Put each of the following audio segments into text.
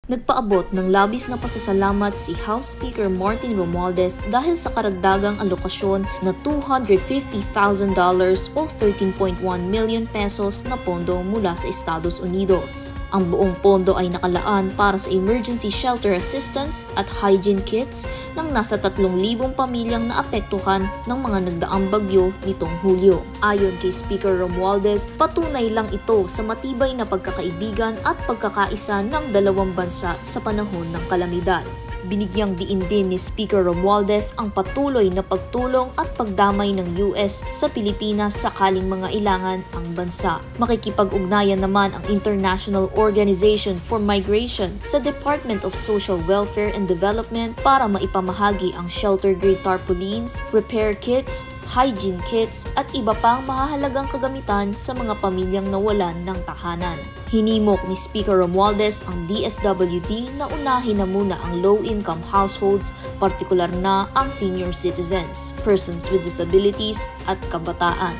Nagpaabot ng labis na pasasalamat si House Speaker Martin Romualdez dahil sa karagdagang alokasyon na $250,000 o 13.1 million pesos na pondo mula sa Estados Unidos. Ang buong pondo ay nakalaan para sa emergency shelter assistance at hygiene kits ng nasa 3,000 pamilyang naapektuhan ng mga nagdaang bagyo nitong Hulyo. Ayon kay Speaker Romualdez, patunay lang ito sa matibay na pagkakaibigan at pagkakaisa ng dalawang bansa sa panahon ng kalamidad. Binigyang diin din ni Speaker Romualdez ang patuloy na pagtulong at pagdamay ng US sa Pilipinas sakaling mangailangan ang bansa. Makikipag-ugnayan naman ang International Organization for Migration sa Department of Social Welfare and Development para maipamahagi ang shelter-grade tarpaulins, repair kits, hygiene kits at iba pang mahahalagang kagamitan sa mga pamilyang nawalan ng tahanan. Hinimok ni Speaker Romualdez ang DSWD na unahin na muna ang low-income households, partikular na ang senior citizens, persons with disabilities at kabataan.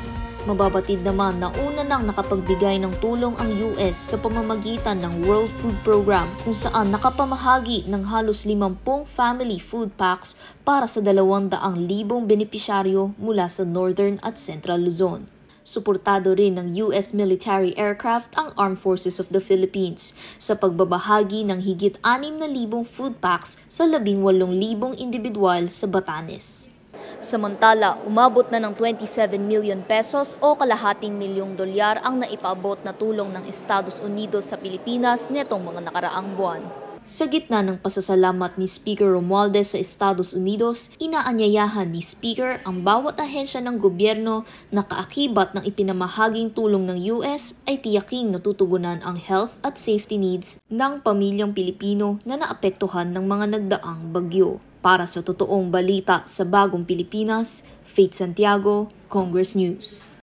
Mababatid naman na una nang nakapagbigay ng tulong ang US sa pamamagitan ng World Food Program kung saan nakapamahagi ng halos 50 family food packs para sa 200,000 benepisyaryo mula sa Northern at Central Luzon. Suportado rin ng US military aircraft ang Armed Forces of the Philippines sa pagbabahagi ng higit 6,000 food packs sa 18,000 individual sa Batanes. Samantala, umabot na ng 27 million pesos o kalahating milyong dolyar ang naipaabot na tulong ng Estados Unidos sa Pilipinas netong mga nakaraang buwan. Sa gitna ng pasasalamat ni Speaker Romualdez sa Estados Unidos, inaanyayahan ni Speaker ang bawat ahensya ng gobyerno na kaakibat ng ipinamahaging tulong ng US ay tiyaking natutugunan ang health at safety needs ng pamilyang Pilipino na naapektuhan ng mga nagdaang bagyo. Para sa totoong balita sa Bagong Pilipinas, Faith Santiago, Congress News.